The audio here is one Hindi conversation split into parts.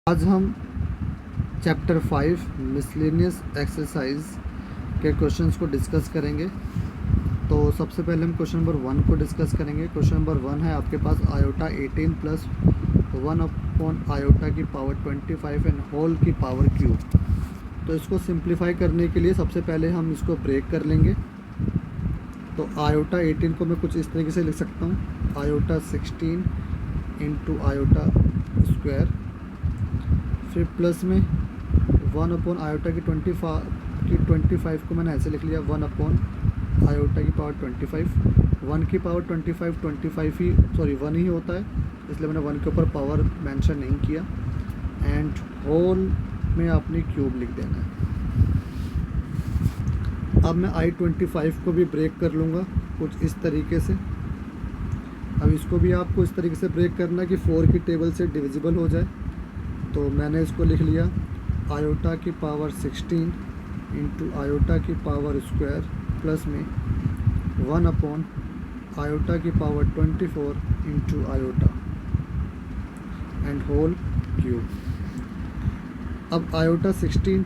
आज हम चैप्टर 5 मिसलेनियस एक्सरसाइज के क्वेश्चंस को डिस्कस करेंगे। तो सबसे पहले हम क्वेश्चन नंबर 1 को डिस्कस करेंगे। क्वेश्चन नंबर 1 है आपके पास आयोटा 18 प्लस 1 अपॉन आयोटा की पावर 25 एंड होल की पावर क्यूब। तो इसको सिंप्लीफाई करने के लिए सबसे पहले हम इसको ब्रेक कर लेंगे। तो आयोटा 18 को मैं कुछ इस तरीके से लिख सकता हूँ, आयोटा 16 इंटू आयोटा स्क्वायर, फिर प्लस में 1 अपॉन आयोटा की 25 को मैंने ऐसे लिख लिया 1 अपॉन आयोटा की पावर 25। 1 की पावर 25 ही 1 ही होता है, इसलिए मैंने 1 के ऊपर पावर मेंशन नहीं किया। एंड होल में आपने क्यूब लिख देना है। अब मैं I25 को भी ब्रेक कर लूँगा कुछ इस तरीके से। अब इसको भी आपको इस तरीके से ब्रेक करना है कि 4 की टेबल से डिविजिबल हो जाए। तो मैंने इसको लिख लिया आयोटा की पावर 16 इंटू आयोटा की पावर स्क्वायर प्लस में 1 अपॉन आयोटा की power 24 into iota and whole cube. अब आयोटा 16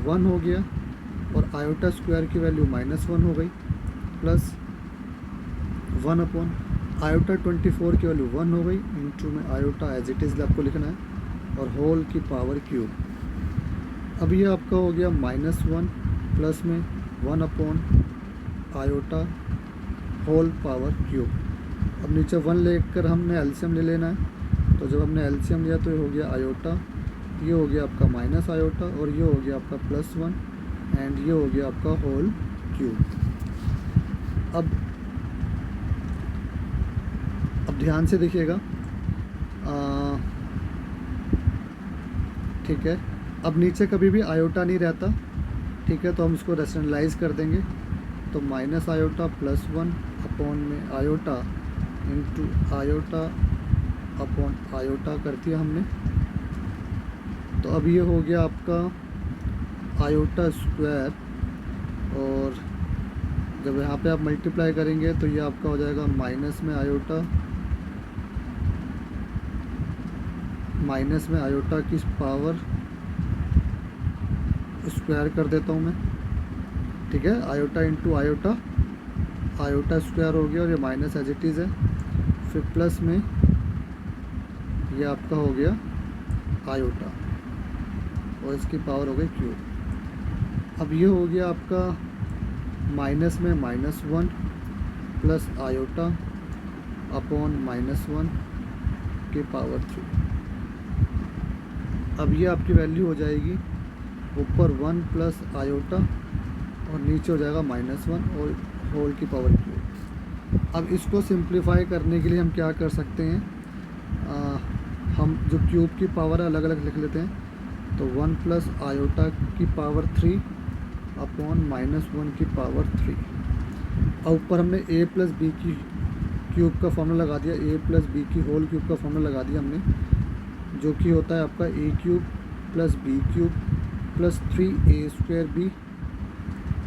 1 हो गया और आयोटा स्क्वायर की वैल्यू -1 हो गई, प्लस 1 अपॉन आयोटा 24 की वैल्यू 1 हो गई इंटू में आयोटा एज इट इज़ आपको लिखना है और होल की पावर क्यूब। अब ये आपका हो गया -1 प्लस में 1 upon iota whole power cube. अब नीचे 1 लेकर हमने एलसीएम ले लेना है। तो जब हमने एलसीएम लिया तो ये हो गया आयोटा, ये हो गया आपका माइनस आयोटा और ये हो गया आपका +1 एंड ये हो गया आपका होल क्यूब। अब ध्यान से देखिएगा, ठीक है। अब नीचे कभी भी आयोटा नहीं रहता, ठीक है, तो हम इसको रेशनलाइज कर देंगे। तो माइनस आयोटा +1 अपॉन में iota into iota upon iota कर दिया हमने। तो अब ये हो गया आपका आयोटा स्क्वायर, और जब यहाँ पे आप मल्टीप्लाई करेंगे तो ये आपका हो जाएगा माइनस में आयोटा की पावर स्क्वायर कर देता हूँ मैं, ठीक है। आयोटा इंटू आयोटा स्क्वायर हो गया और ये माइनस एज इट इज़ है, फिर प्लस में ये आपका हो गया आयोटा और इसकी पावर हो गई क्यूब। अब ये हो गया आपका माइनस में -1 प्लस आयोटा अपॉन -1 की पावर 3। अब ये आपकी वैल्यू हो जाएगी ऊपर 1 प्लस आयोटा और नीचे हो जाएगा -1 और होल की पावर क्यूब। अब इसको सिंप्लीफाई करने के लिए हम क्या कर सकते हैं, हम जो क्यूब की पावर है अलग अलग लिख लेते हैं। तो 1 प्लस आयोटा की पावर 3 अपॉन -1 की पावर 3। और ऊपर हमने a प्लस बी की क्यूब का फॉर्मूला लगा दिया, a प्लस बी की होल क्यूब का फॉर्मूला लगा दिया हमने, जो कि होता है आपका a cube plus b cube plus 3a² b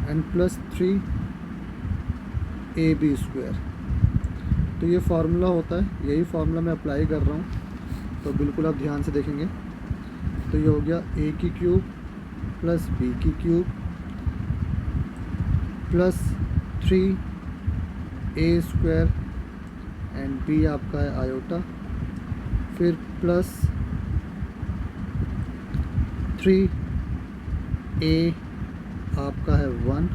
and plus 3ab²। तो ये फार्मूला होता है, यही फार्मूला मैं अप्लाई कर रहा हूँ। तो बिल्कुल आप ध्यान से देखेंगे। तो ये हो गया a की क्यूब प्लस b की cube plus 3a² and b आपका है आयोटा, फिर प्लस 3a आपका है 1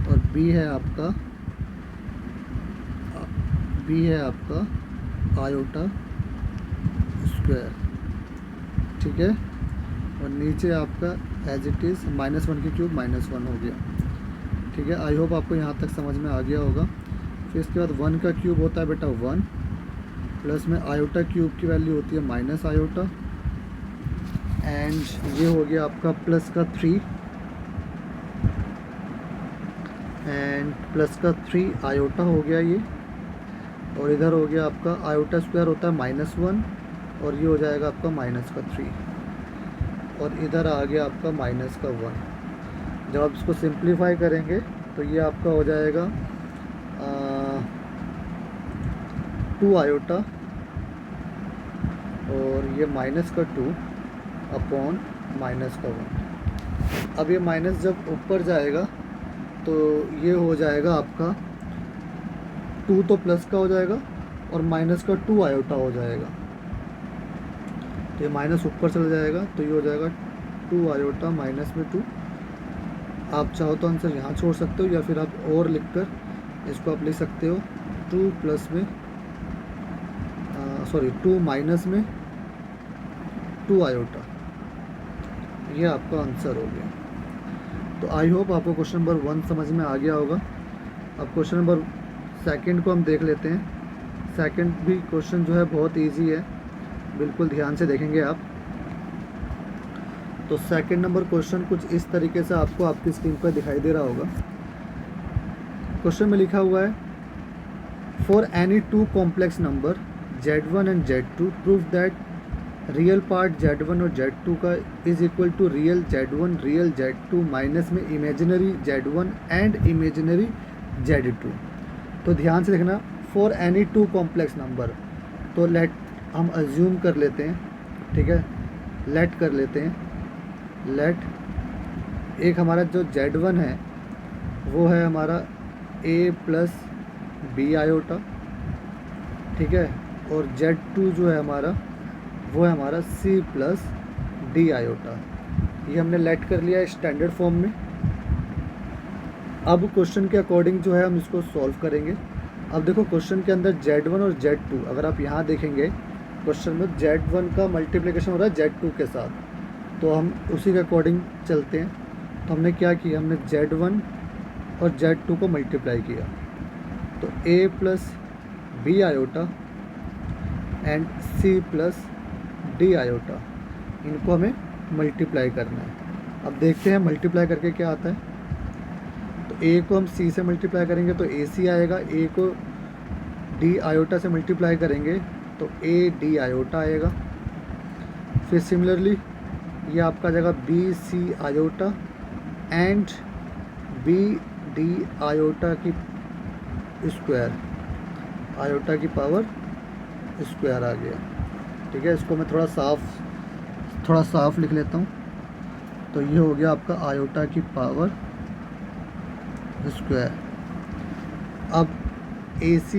और b है आपका आयोटा स्क्वायर, ठीक है। और नीचे आपका एज इट इज़ -1 की क्यूब -1 हो गया, ठीक है। आई होप आपको यहाँ तक समझ में आ गया होगा। फिर इसके बाद 1 का क्यूब होता है बेटा 1 प्लस में आयोटा क्यूब की वैल्यू होती है माइनस आयोटा एंड ये हो गया आपका प्लस का 3 एंड प्लस का 3 आयोटा हो गया ये, और इधर हो गया आपका आयोटा स्क्वायर होता है -1 और ये हो जाएगा आपका -3 और इधर आ गया आपका -1। जब आप इसको सिंप्लीफाई करेंगे तो ये आपका हो जाएगा 2 आयोटा और ये माइनस का 2 अपॉन माइनस का 1। अब ये माइनस जब ऊपर जाएगा तो ये हो जाएगा आपका 2 तो प्लस का हो जाएगा और माइनस का 2 आयोटा हो जाएगा। तो ये माइनस ऊपर चला जाएगा तो ये हो जाएगा 2 आयोटा माइनस में 2। आप चाहो तो आंसर यहाँ छोड़ सकते हो या फिर आप और लिखकर इसको आप लिख सकते हो 2 प्लस में 2 माइनस में 2 आयोटा। ये आपका आंसर हो गया। तो आई होप आपको क्वेश्चन नंबर 1 समझ में आ गया होगा। अब क्वेश्चन नंबर सेकंड को हम देख लेते हैं। सेकंड भी क्वेश्चन जो है बहुत इजी है, बिल्कुल ध्यान से देखेंगे आप। तो सेकंड नंबर क्वेश्चन कुछ इस तरीके से आपको आपकी स्क्रीन पर दिखाई दे रहा होगा। क्वेश्चन में लिखा हुआ है for any two complex number Z1 and Z2 prove that real part Z1 और Z2 का is equal to real Z1 real Z2 minus में imaginary Z1 and imaginary Z2। तो ध्यान से देखना, for any two complex number, तो लेट हम अज्यूम कर लेते हैं, ठीक है, लेट कर लेते हैं। लेट एक हमारा जो Z1 है वो है हमारा A प्लस बी आयोटा, ठीक है, और Z2 जो है हमारा वो है हमारा C प्लस डी आयोटा। ये हमने लेट कर लिया है स्टैंडर्ड फॉर्म में। अब क्वेश्चन के अकॉर्डिंग जो है हम इसको सॉल्व करेंगे। अब देखो क्वेश्चन के अंदर Z1 और Z2, अगर आप यहाँ देखेंगे क्वेश्चन में Z1 का मल्टीप्लिकेशन हो रहा है Z2 के साथ, तो हम उसी के अकॉर्डिंग चलते हैं। तो हमने क्या किया, हमने Z1 और Z2 को मल्टीप्लाई किया, तो A plus b iota and C plus d iota, इनको हमें मल्टीप्लाई करना है। अब देखते हैं मल्टीप्लाई करके क्या आता है। तो A को हम C से मल्टीप्लाई करेंगे तो AC आएगा, A को D आयोटा से मल्टीप्लाई करेंगे तो AD आयोटा आएगा। फिर सिमिलरली ये आपका आ जाएगा BC iota and BD iota की स्क्वायर, आयोटा की पावर स्क्वायर आ गया, ठीक है। इसको मैं थोड़ा साफ लिख लेता हूँ। तो ये हो गया आपका आयोटा की पावर स्क्वायर। अब AC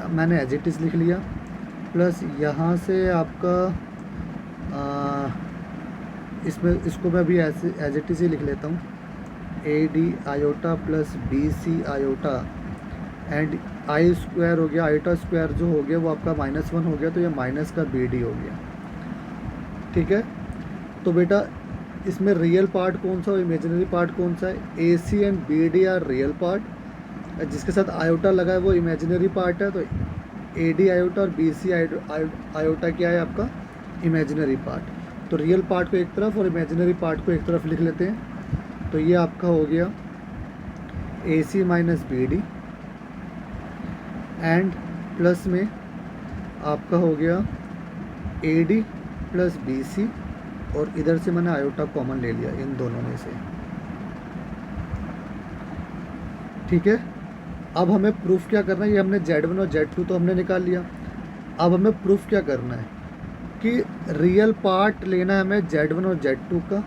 मैंने एज इट इज़ लिख लिया, प्लस यहाँ से आपका इसमें इसको मैं अभी ऐसे एज इट इज़ ही लिख लेता हूँ, AD iota plus BC iota and I square हो गया, आयोटा स्क्वायर जो हो गया वो आपका -1 हो गया, तो ये माइनस का BD हो गया, ठीक है। तो बेटा इसमें रियल पार्ट कौन सा और इमेजिनरी पार्ट कौन सा है? AC and BD are real part, जिसके साथ आयोटा लगा है वो इमेजिनरी पार्ट है। तो AD आयोटा और BC आयोटा क्या है आपका? Imaginary part. तो रियल पार्ट को एक तरफ और इमेजिनरी पार्ट को एक तरफ लिख लेते हैं। तो ये आपका हो गया AC minus BD and plus में आपका हो गया AD प्लस BC, और इधर से मैंने आयोटा कॉमन ले लिया इन दोनों में से, ठीक है। अब हमें प्रूफ क्या करना है, ये हमने Z1 और Z2 तो हमने निकाल लिया। अब हमें प्रूफ क्या करना है कि रियल पार्ट लेना है हमें Z1 और Z2 का।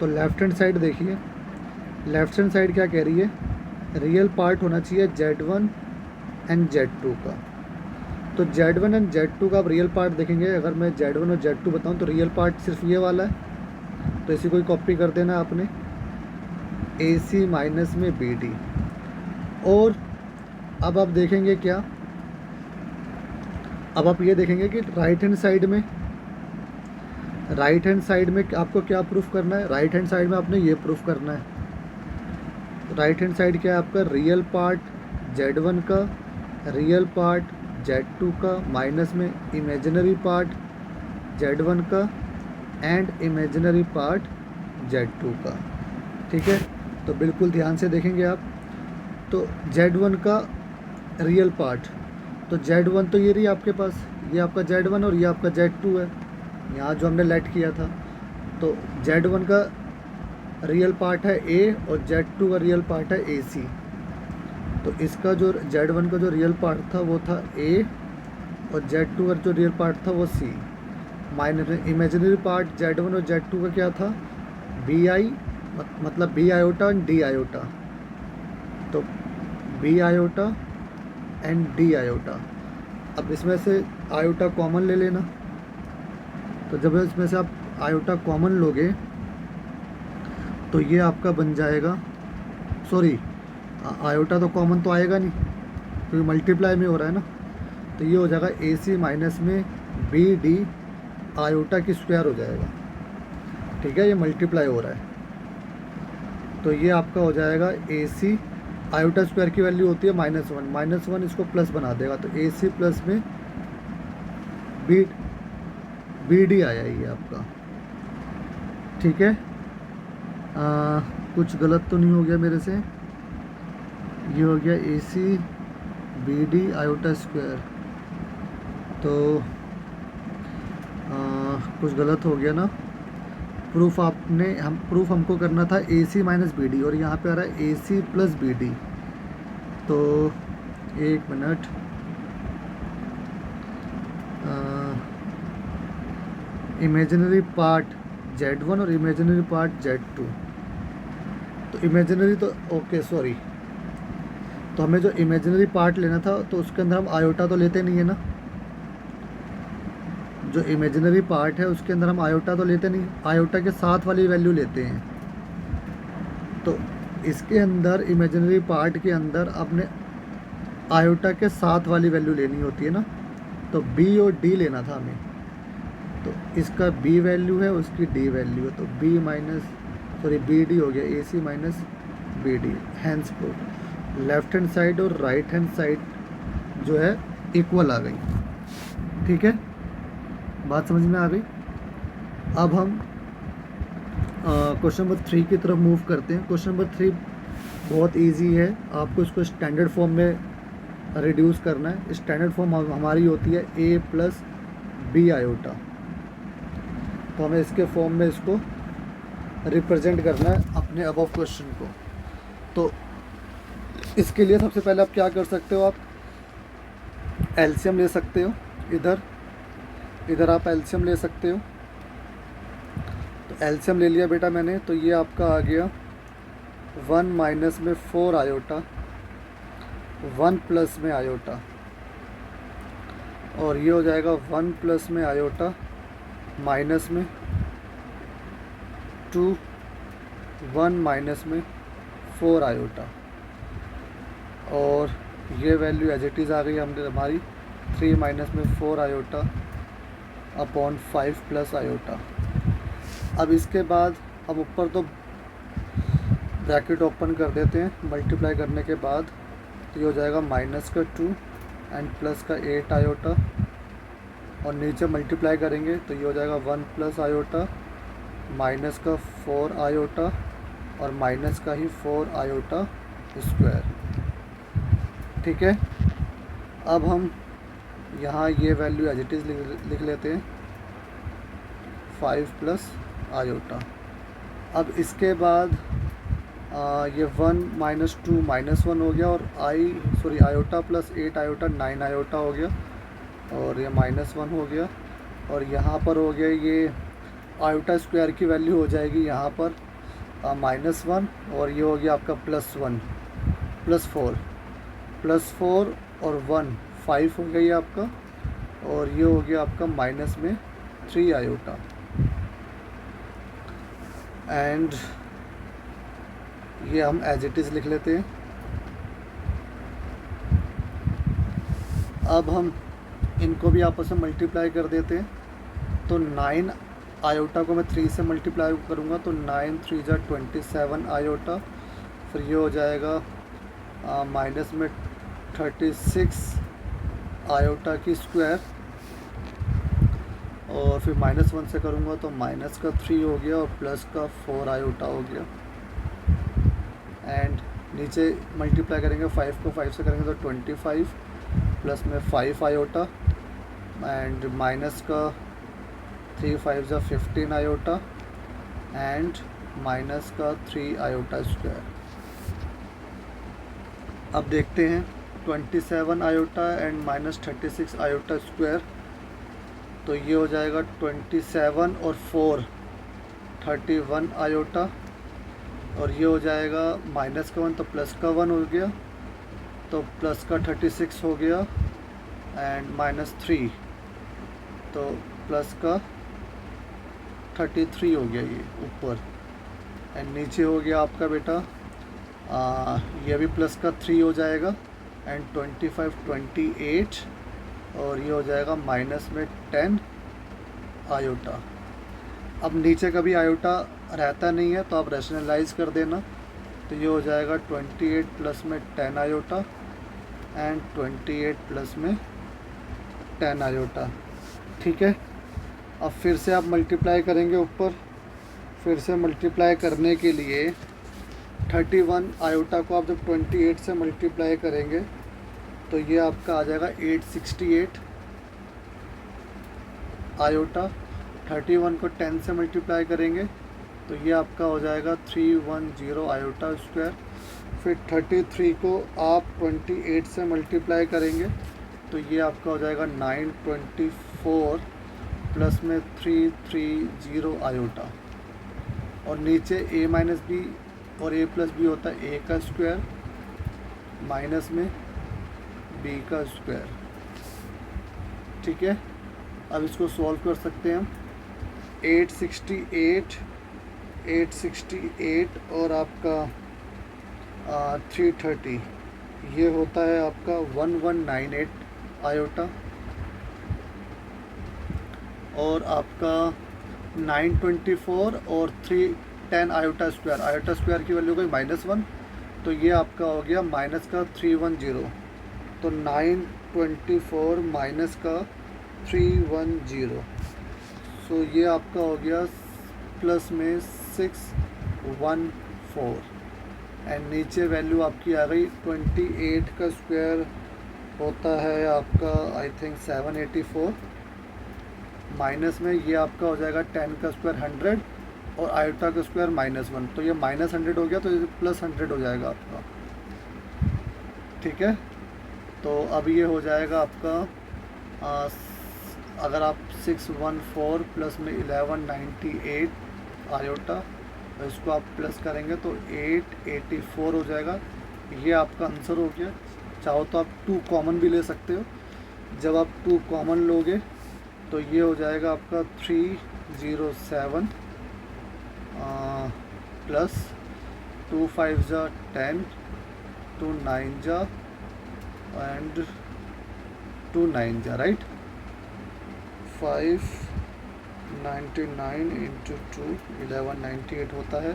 तो लेफ्ट हैंड साइड देखिए, लेफ्ट हैंड साइड क्या कह रही है, रियल पार्ट होना चाहिए Z1 एंड Z2 का। तो Z1 एंड Z2 का आप रियल पार्ट देखेंगे। अगर मैं Z1 और Z2 बताऊं तो रियल पार्ट सिर्फ ये वाला है, तो इसी को कॉपी कर देना आपने, AC माइनस में BD। और अब आप देखेंगे क्या, अब आप ये देखेंगे कि राइट हैंड साइड में आपको क्या प्रूफ करना है। राइट हैंड साइड में आपने ये प्रूफ करना है। राइट हैंड साइड क्या है आपका, रियल पार्ट Z1 का, रियल पार्ट Z2 का, माइनस में इमेजिनरी पार्ट Z1 का एंड इमेजिनरी पार्ट Z2 का, ठीक है। तो बिल्कुल ध्यान से देखेंगे आप। तो Z1 का रियल पार्ट, तो Z1 तो ये रही आपके पास, ये आपका Z1 और ये आपका Z2 है, यहाँ जो हमने लेट किया था। तो Z1 का रियल पार्ट है A और Z2 का रियल पार्ट है AC। तो इसका जो Z1 का जो रियल पार्ट था वो था A और Z2 का जो रियल पार्ट था वो C। माइनस में इमेजिनरी पार्ट Z1 और Z2 का क्या था, बी आई, मतलब b iota and d iota. तो b iota and d iota. अब इसमें से आयोटा कॉमन ले लेना। तो जब इसमें से आप आयोटा कॉमन लोगे तो ये आपका बन जाएगा, सॉरी आयोटा तो कॉमन तो आएगा नहीं क्योंकि मल्टीप्लाई में हो रहा है ना। तो ये हो जाएगा ए सी माइनस में बी डी आयोटा की स्क्वायर हो जाएगा। ठीक है, ये मल्टीप्लाई हो रहा है तो ये आपका हो जाएगा ए सी, आयोटा स्क्वायर की वैल्यू होती है -1 इसको प्लस बना देगा तो ए सी प्लस में बी डी आया ये आपका। ठीक है, कुछ गलत तो नहीं हो गया मेरे से, ये हो गया a c b d iota square. तो कुछ गलत हो गया ना, प्रूफ हमको करना था ए सी माइनस बी डी और यहाँ पे आ रहा है ए सी प्लस बी डी। तो एक मिनट, इमेजिनरी पार्ट Z1 और इमेजिनरी पार्ट Z2। तो इमेजिनरी तो ओके सॉरी, तो हमें जो इमेजिनरी पार्ट लेना था तो उसके अंदर हम आयोटा तो लेते नहीं है ना। जो इमेजिनरी पार्ट है उसके अंदर हम आयोटा तो लेते नहीं, आयोटा के साथ वाली वैल्यू लेते हैं। तो इसके अंदर इमेजिनरी पार्ट के अंदर अपने आयोटा के साथ वाली वैल्यू लेनी होती है ना। तो बी और डी लेना था हमें। तो इसका बी वैल्यू है, उसकी डी वैल्यू है, तो बी डी हो गया a c minus b d. Hence proof left hand side और राइट हैंड साइड जो है इक्वल आ गई। ठीक है, बात समझ में आ गई। अब हम क्वेश्चन नंबर 3 की तरफ मूव करते हैं। क्वेश्चन नंबर 3 बहुत इजी है, आपको इसको स्टैंडर्ड फॉर्म में रिड्यूस करना है। स्टैंडर्ड फॉर्म हमारी होती है ए प्लस बी आयोटा। तो हमें इसके फॉर्म में इसको रिप्रेजेंट करना है अपने अबव क्वेश्चन को। तो इसके लिए सबसे पहले आप क्या कर सकते हो, आप एलसीएम ले सकते हो। इधर आप एलसीएम ले सकते हो। तो एलसीएम ले लिया बेटा मैंने, तो ये आपका आ गया 1 माइनस में 4 आयोटा, 1 प्लस में आयोटा, और ये हो जाएगा 1 प्लस में आयोटा माइनस में 2, 1 माइनस में 4 आयोटा, और ये वैल्यू एज इट इज़ आ गई हमारी 3 माइनस में 4 आयोटा अपॉन 5 प्लस आयोटा। अब इसके बाद हम ऊपर तो ब्रैकेट ओपन कर देते हैं मल्टीप्लाई करने के बाद। तो ये हो जाएगा -2 एंड प्लस का 8 आयोटा, और नीचे मल्टीप्लाई करेंगे तो ये हो जाएगा 1 प्लस आयोटा माइनस का 4 आयोटा और माइनस का ही 4 आयोटा स्क्वायर। ठीक है, अब हम यहाँ ये वैल्यू एज इट इज़ लिख लेते हैं 5 प्लस आयोटा। अब इसके बाद ये 1 माइनस 2 -1 हो गया, और आयोटा प्लस 8 आयोटा 9 आयोटा हो गया, और ये -1 हो गया, और यहाँ पर हो गया ये आयोटा स्क्वायर की वैल्यू हो जाएगी यहाँ पर -1, और ये हो गया आपका +1 +4 और 1 5 हो गया ये आपका, और ये हो गया आपका माइनस में 3 आयोटा। एंड ये हम एज इट इज़ लिख लेते हैं। अब हम इनको भी आपस में मल्टीप्लाई कर देते हैं। तो 9 आयोटा को मैं 3 से मल्टीप्लाई करूँगा तो 9 3 जा 27 आयोटा, फिर ये हो जाएगा माइनस में 36 आयोटा की स्क्वायर, और फिर -1 से करूँगा तो माइनस का 3 हो गया और प्लस का 4 आयोटा हो गया। एंड नीचे मल्टीप्लाई करेंगे 5 को 5 से करेंगे तो 25 प्लस में 5 आयोटा, एंड माइनस का 3 5 जा 15 आयोटा, एंड माइनस का 3 आयोटा स्क्वायर। अब देखते हैं 27 आयोटा एंड -36 आयोटा स्क्वायर तो ये हो जाएगा 27 और 4 31 आयोटा, और ये हो जाएगा माइनस का 1 तो प्लस का 1 हो गया, तो प्लस का 36 हो गया, एंड माइनस 3 तो प्लस का 33 हो गया ये ऊपर, एंड नीचे हो गया आपका बेटा ये भी प्लस का 3 हो जाएगा, एंड 25 28, और ये हो जाएगा माइनस में 10 आयोटा। अब नीचे का भी आयोटा रहता नहीं है तो आप रैशनलाइज कर देना, तो ये हो जाएगा 28 प्लस में 10 आयोटा एंड 28 प्लस में 10 आयोटा। ठीक है, अब फिर से आप मल्टीप्लाई करेंगे ऊपर, फिर से मल्टीप्लाई करने के लिए 31 आयोटा को आप जब 28 से मल्टीप्लाई करेंगे तो ये आपका आ जाएगा 868 आयोटा। 31 को 10 से मल्टीप्लाई करेंगे तो ये आपका हो जाएगा 310 आयोटा स्क्वायर। फिर 33 को आप 28 से मल्टीप्लाई करेंगे तो ये आपका हो जाएगा 924 प्लस में 330 आयोटा, और नीचे a माइनस बी और a प्लस बी होता है a का स्क्वायर माइनस में b का स्क्वायर। ठीक है, अब इसको सॉल्व कर सकते हैं हम। 868 और आपका 330, ये होता है आपका 1198 आयोटा, और आपका 924 और 310 आयोटा स्क्वायर की वैल्यू गई -1, तो ये आपका हो गया माइनस का 310, तो 924 माइनस का 310, सो ये आपका हो गया प्लस में 614, एंड नीचे वैल्यू आपकी आ गई 28 का स्क्वायर होता है आपका आई थिंक 784, माइनस में ये आपका हो जाएगा 10 का स्क्वायर 100 और आयोटा का स्क्वायर -1, तो ये -100 हो गया, तो ये +100 हो जाएगा आपका। ठीक है, तो अब ये हो जाएगा आपका अगर आप 614 प्लस में 1198 आयोटा, तो इसको आप प्लस करेंगे तो 884 हो जाएगा। ये आपका आंसर हो गया। चाहो तो आप 2 कॉमन भी ले सकते हो। जब आप 2 कॉमन लोगे तो ये हो जाएगा आपका 307 प्लस 2 5 जा 10, 2 9 जा एंड 2 9 जा राइट, 599 इंटू 2 1198 होता है,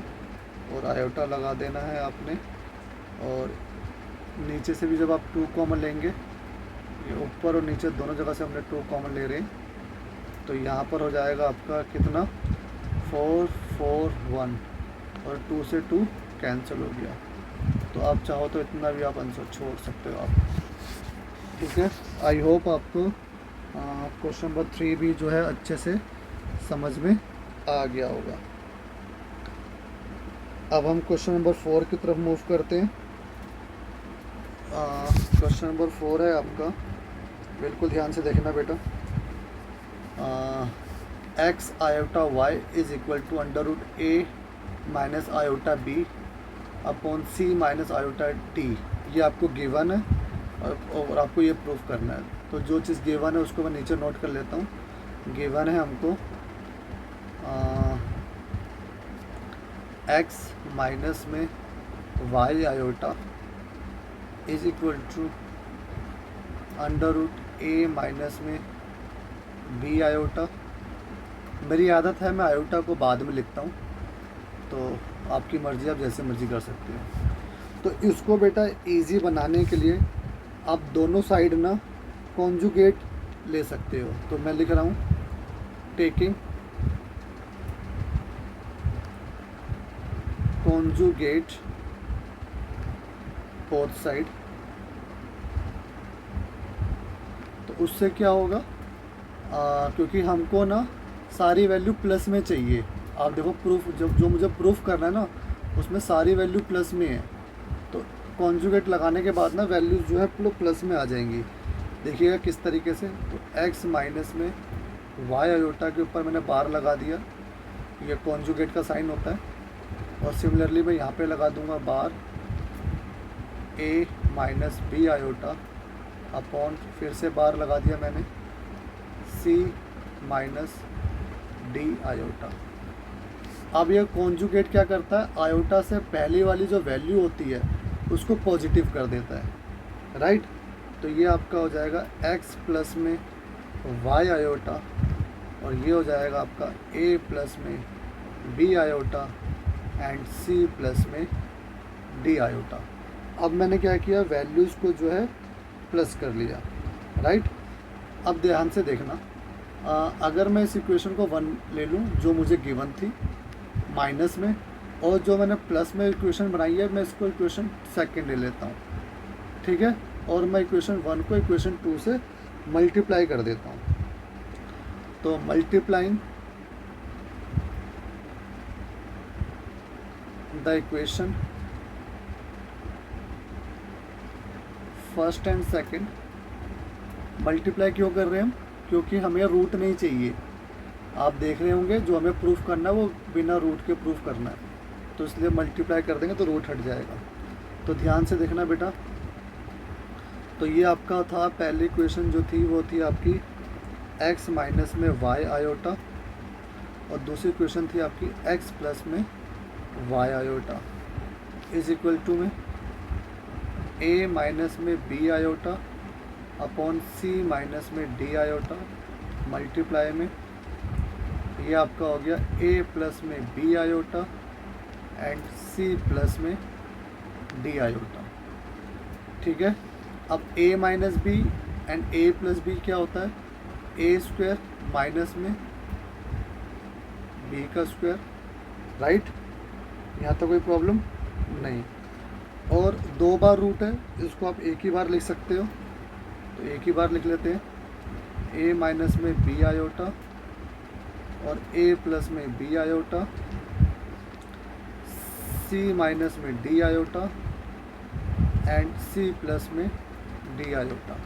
और आयोटा लगा देना है आपने। और नीचे से भी जब आप 2 कॉमन लेंगे, ये ऊपर और नीचे दोनों जगह से हमने 2 कॉमन ले रहे हैं, तो यहाँ पर हो जाएगा आपका कितना 441, और 2 से 2 कैंसिल हो गया। तो आप चाहो तो इतना भी आप आंसर छोड़ सकते हो आप। ठीक है, आई होप आपको क्वेश्चन नंबर 3 भी जो है अच्छे से समझ में आ गया होगा। अब हम क्वेश्चन नंबर 4 की तरफ मूव करते हैं। क्वेश्चन नंबर 4 है आपका, बिल्कुल ध्यान से देखना बेटा। x iota y is equal to √a minus iota b upon c minus iota t। ये आपको गिवन है और आपको ये प्रूफ करना है। तो जो चीज़ गिवन है उसको मैं नीचे नोट कर लेता हूँ। गिवन है हमको x माइनस में y iota is equal to √a minus में b आयोटा। मेरी आदत है मैं आयोटा को बाद में लिखता हूँ, तो आपकी मर्ज़ी, आप जैसे मर्ज़ी कर सकते हो। तो इसको बेटा इजी बनाने के लिए आप दोनों साइड ना कॉन्जुगेट ले सकते हो। तो मैं लिख रहा हूँ टेकिंग कॉन्जुगेट बोथ साइड। तो उससे क्या होगा, क्योंकि हमको ना सारी वैल्यू प्लस में चाहिए। आप देखो प्रूफ जो मुझे प्रूफ करना है ना, उसमें सारी वैल्यू प्लस में है। तो कॉन्जुगेट लगाने के बाद ना वैल्यूज जो है प्लस में आ जाएंगी। देखिएगा किस तरीके से। तो x माइनस में वाई आयोटा के ऊपर मैंने बार लगा दिया, ये कॉन्जुगेट का साइन होता है। और सिमिलरली मैं यहाँ पे लगा दूंगा बार ए माइनस बी आयोटा अपॉन, फिर से बार लगा दिया मैंने, सी माइनस डी आयोटा। अब ये कॉन्जुगेट क्या करता है, आयोटा से पहली वाली जो वैल्यू होती है उसको पॉजिटिव कर देता है, राइट। तो ये आपका हो जाएगा x प्लस में y आयोटा, और ये हो जाएगा आपका a प्लस में b iota and c plus में d आयोटा। अब मैंने क्या किया, वैल्यूज़ को जो है प्लस कर लिया, राइट। अब ध्यान से देखना, अगर मैं इस इक्वेशन को 1 ले लूँ जो मुझे गिवन थी माइनस में, और जो मैंने प्लस में इक्वेशन बनाई है मैं इसको इक्वेशन सेकंड ले लेता हूँ, ठीक है। और मैं इक्वेशन 1 को इक्वेशन 2 से मल्टीप्लाई कर देता हूँ। तो multiplying the equation first and second, multiply क्यों कर रहे हैं हम, क्योंकि हमें रूट नहीं चाहिए। आप देख रहे होंगे जो हमें प्रूफ करना है वो बिना रूट के प्रूफ करना है, तो इसलिए मल्टीप्लाई कर देंगे तो रूट हट जाएगा। तो ध्यान से देखना बेटा, तो ये आपका था पहली इक्वेशन जो थी वो थी आपकी x माइनस में y आयोटा, और दूसरी इक्वेशन थी आपकी x प्लस में y iota is equal to में a माइनस में b iota upon c minus में d आयोटा मल्टीप्लाई में ये आपका हो गया a प्लस में b iota and c plus में d आयोटा, ठीक है। अब a minus b and a plus b क्या होता है, a स्क्वायर माइनस में b का स्क्वायर, राइट। यहाँ तो कोई प्रॉब्लम नहीं। और 2 बार रूट है, इसको आप एक ही बार लिख सकते हो, तो एक ही बार लिख लेते हैं, a माइनस में b आयोटा और a प्लस में b आयोटा, c माइनस में d iota and c plus में d आयोटा।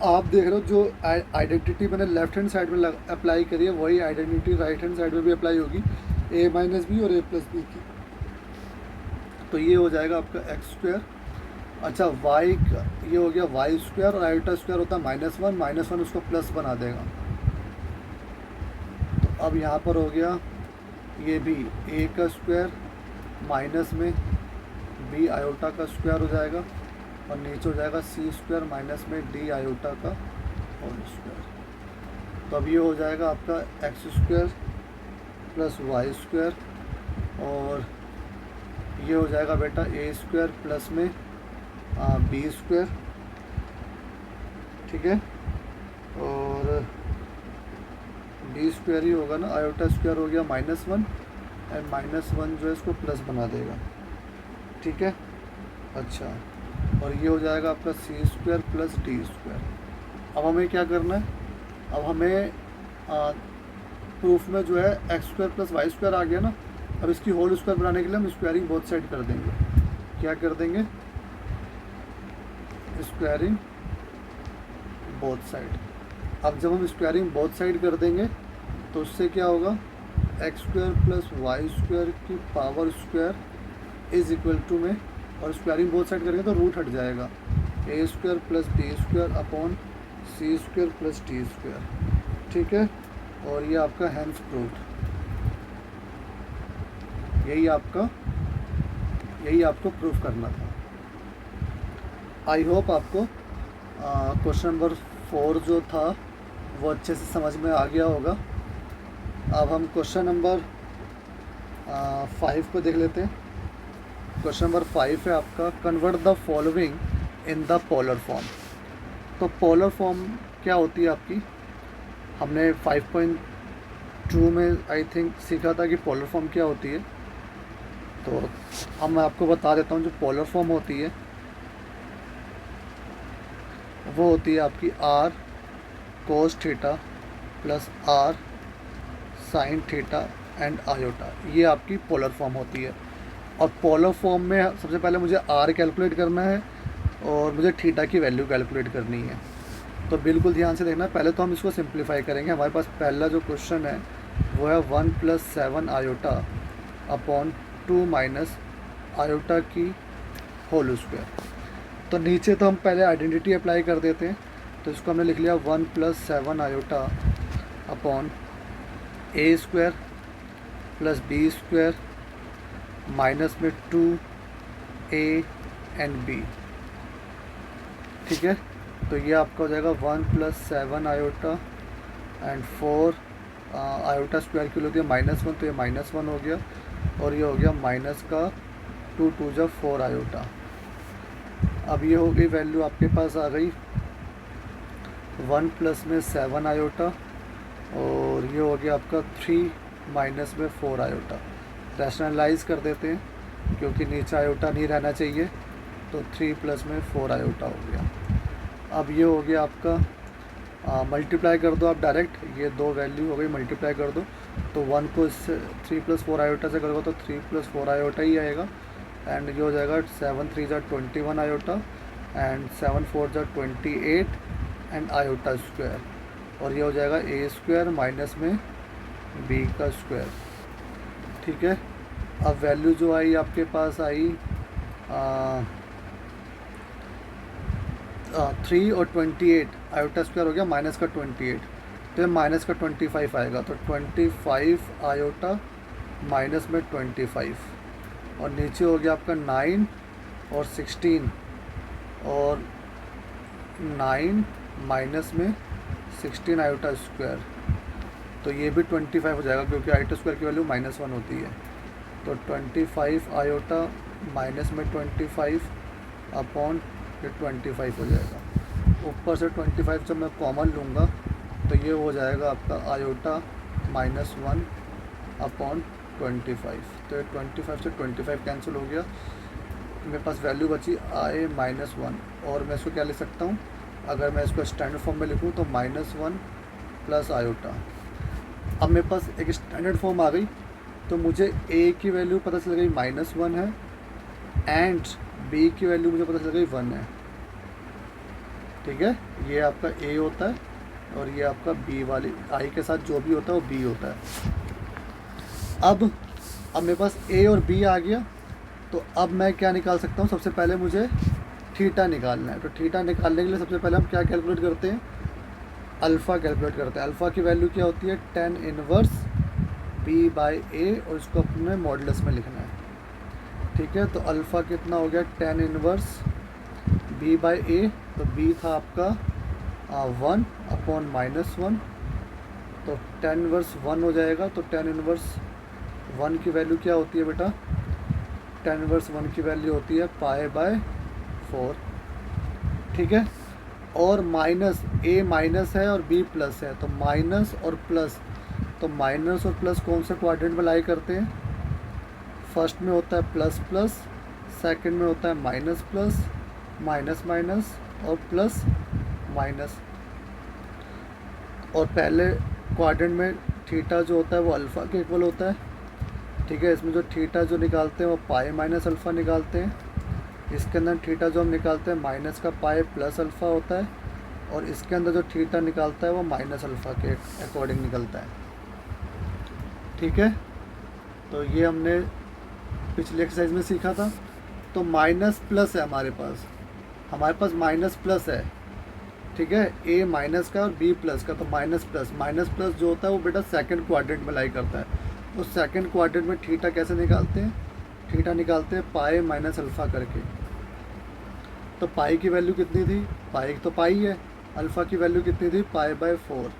आप देख रहे हो जो आइडेंटिटी मैंने लेफ्ट हैंड साइड में अप्लाई करी है वही आइडेंटिटी राइट हैंड साइड में भी अप्लाई होगी, a माइनस बी और a प्लस बी की। तो ये हो जाएगा आपका एक्स स्क्वायर, अच्छा y ये हो गया y स्क्वायर, और आयोटा स्क्वायर होता है -1 उसको प्लस बना देगा। तो अब यहाँ पर हो गया ये भी a का स्क्वायर माइनस में b आयोटा का स्क्वायर हो जाएगा, और नीचे हो जाएगा c स्क्वायर माइनस में d आयोटा का होल स्क्वायर। तो अब ये हो जाएगा आपका x square plus y square, और ये हो जाएगा बेटा a स्क्वायर प्लस में b स्क्वायर, ठीक है। और b स्क्वायर ही होगा ना, आयोटा स्क्वायर हो गया -1 एंड -1 जो है इसको प्लस बना देगा, ठीक है। अच्छा, और ये हो जाएगा आपका c square plus d square. अब हमें क्या करना है, अब हमें प्रूफ में जो है x square plus y square आ गया ना, अब इसकी होल स्क्वायर बनाने के लिए हम स्क्वायरिंग बोथ साइड कर देंगे। क्या कर देंगे, स्क्वायरिंग बोथ साइड। अब जब हम स्क्वायरिंग बोथ साइड कर देंगे तो उससे क्या होगा, x square plus y square की power square is equal to में, और स्क्वायरिंग बोथ साइड करेंगे तो रूट हट जाएगा, a square plus b square upon c square plus d square, ठीक है। और ये आपका हैंस प्रूव्ड, यही आपको प्रूफ करना था। आई होप आपको क्वेश्चन नंबर 4 जो था वो अच्छे से समझ में आ गया होगा। अब हम क्वेश्चन नंबर 5 को देख लेते हैं। क्वेश्चन नंबर 5 है आपका, convert the following in the polar form. तो पोलर फॉर्म क्या होती है आपकी, हमने 5.2 में आई थिंक सीखा था कि पोलर फॉर्म क्या होती है। तो अब मैं आपको बता देता हूँ, जो पोलर फॉर्म होती है वो होती है आपकी r cos theta plus r sin theta and iota, ये आपकी पोलर फॉर्म होती है। और पोलर फॉर्म में सबसे पहले मुझे r कैलकुलेट करना है और मुझे थीटा की वैल्यू कैलकुलेट करनी है। तो बिल्कुल ध्यान से देखना, पहले तो हम इसको सिंप्लीफाई करेंगे। हमारे पास पहला जो क्वेश्चन है वो है 1+7 आयोटा अपॉन 2 माइनस आयोटा की होल स्क्वायर। तो नीचे तो हम पहले आइडेंटिटी अप्लाई कर देते हैं, तो इसको हमने लिख लिया 1+7 iota upon a square plus b square minus में 2a एंड b। ठीक है, तो ये आपका हो जाएगा 1+7 आयोटा एंड 4 आयोटा स्क्वायर की होती है -1, तो ये -1 हो गया, और ये हो गया माइनस का 2 2 जा 4 आयोटा। अब ये हो गई वैल्यू आपके पास आ गई 1 प्लस में 7 आयोटा, और ये हो गया आपका 3 माइनस में 4 आयोटा। रैशनलाइज कर देते हैं क्योंकि नीचे आयोटा नहीं रहना चाहिए, तो 3 प्लस में 4 आयोटा हो गया। अब ये हो गया आपका मल्टीप्लाई कर दो आप डायरेक्ट, ये दो वैल्यू हो गई, मल्टीप्लाई कर दो, तो 1 को इससे 3 + 4 आयोटा से करोगे तो 3 + 4 आयोटा ही आएगा, एंड ये हो जाएगा 7 3 जा 21 आयोटा एंड 7 4 जा 28 एंड आयोटा स्क्वायर, और ये हो जाएगा ए स्क्वायर माइनस में बी का स्क्वायर। ठीक है, अब वैल्यू जो आई आपके पास आई 3 और 28, आयोटा स्क्वायर हो गया माइनस का 28, तो ये माइनस का 25 आएगा, तो 25 आयोटा माइनस में 25, और नीचे हो गया आपका 9 और 16, और 9 माइनस में 16 आयोटा स्क्वायर, तो ये भी 25 हो जाएगा क्योंकि आयोटा स्क्वायर की वैल्यू -1 होती है, तो 25 आयोटा माइनस में 25 अपॉन ये 25 हो जाएगा। ऊपर से 25 जब मैं कॉमन लूँगा तो ये हो जाएगा आपका आयोटा -1 अपॉन 25, तो ये 25 से 25 कैंसिल हो गया, मेरे पास वैल्यू बची i -1, और मैं इसको क्या लिख सकता हूँ, अगर मैं इसको स्टैंडर्ड फॉर्म में लिखूँ तो -1 प्लस आयोटा। अब मेरे पास एक स्टैंडर्ड फॉर्म आ गई, तो मुझे a की वैल्यू पता चल गई -1 है, एंड b की वैल्यू मुझे पता चल गई 1 है। ठीक है, ये आपका a होता है, और ये आपका b वाली i के साथ जो भी होता है वो b होता है। अब मेरे पास a और b आ गया, तो अब मैं क्या निकाल सकता हूँ, सबसे पहले मुझे थीटा निकालना है। तो थीटा निकालने के लिए सबसे पहले हम क्या कैलकुलेट करते हैं, अल्फ़ा कैलकुलेट करते हैं। अल्फ़ा की वैल्यू क्या होती है, tan इनवर्स b/a, और इसको अपने मॉडुलस में लिखना है। ठीक है, तो अल्फ़ा कितना हो गया, tan इनवर्स b/a, तो b था आपका 1 अपॉन -1, तो tan इनवर्स 1 हो जाएगा, तो tan इनवर्स 1 की वैल्यू क्या होती है बेटा, tan इनवर्स 1 की वैल्यू होती है π/4। ठीक है, और माइनस a माइनस है और b प्लस है, तो माइनस और प्लस, तो माइनस और प्लस कौन से क्वाड्रेंट में लाई करते हैं, फर्स्ट में होता है प्लस प्लस, सेकंड में होता है माइनस प्लस, माइनस माइनस और प्लस माइनस, और पहले क्वाड्रेंट में थीटा जो होता है वो अल्फ़ा के इक्वल होता है। ठीक है, इसमें जो थीटा जो निकालते हैं वो पाई माइनस अल्फ़ा निकालते हैं, इसके अंदर थीटा जो हम निकालते हैं माइनस का पाई प्लस अल्फ़ा होता है, और इसके अंदर जो थीटा निकालता है वो माइनस अल्फ़ा के अकॉर्डिंग निकलता है। ठीक है, तो ये हमने पिछले एक्सरसाइज में सीखा था। तो माइनस प्लस है हमारे पास माइनस प्लस है। ठीक है, a माइनस का और b प्लस का, तो माइनस प्लस जो होता है वो बेटा सेकंड क्वाड्रेंट में लाई करता है। तो सेकंड क्वाड्रेंट में थीटा कैसे निकालते हैं, थीटा निकालते हैं पाई माइनस अल्फ़ा करके। तो पाई की वैल्यू कितनी थी, पाई तो पाई है, अल्फ़ा की वैल्यू कितनी थी π/4,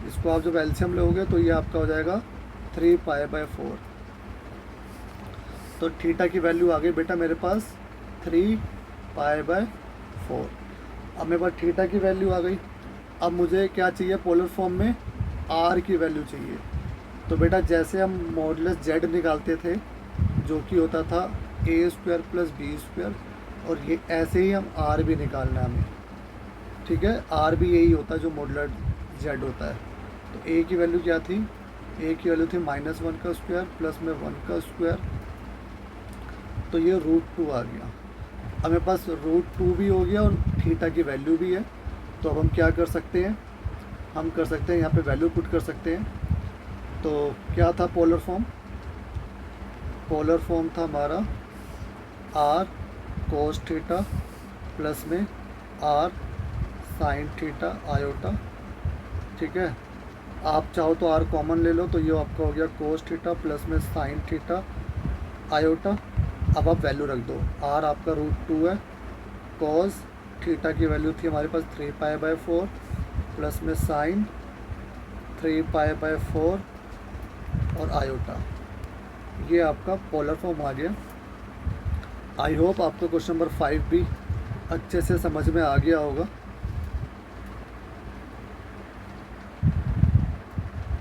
इसको आप जब एलसीएम लोगे तो ये आपका हो जाएगा 3 π/4। तो थीटा की वैल्यू आ गई बेटा मेरे पास 3 π/4। अब मेरे पास थीटा की वैल्यू आ गई, अब मुझे क्या चाहिए, पोलर फॉर्म में आर की वैल्यू चाहिए। तो बेटा जैसे हम मॉडुलस जेड निकालते थे जो कि होता था a² + b², और ये ऐसे ही हम आर भी निकालना है हमें। ठीक है, आर भी यही होता है जो मॉडुलस जेड होता है। तो a की वैल्यू क्या थी, a की वैल्यू थी -1 का स्क्वायर प्लस में 1 का स्क्वायर, तो ये √2 आ गया। अब मेरे पास √2 भी हो गया और थीटा की वैल्यू भी है, तो अब हम क्या कर सकते हैं, हम कर सकते हैं यहाँ पे वैल्यू पुट कर सकते हैं। तो क्या था पोलर फॉर्म, पोलर फॉर्म था हमारा आर कोस थीटा प्लस में आर साइन थीटा आयोटा, ठीक है। आप चाहो तो आर कॉमन ले लो, तो ये आपका हो गया कोस थीटा प्लस में साइन थीटा आयोटा। अब आप वैल्यू रख दो, आर आपका √2 है, कॉस थीटा की वैल्यू थी हमारे पास 3π/4 प्लस में साइन 3π/4 और आयोटा। ये आपका पोलर फॉर्म आ गया। आई होप आपको क्वेश्चन नंबर 5 भी अच्छे से समझ में आ गया होगा।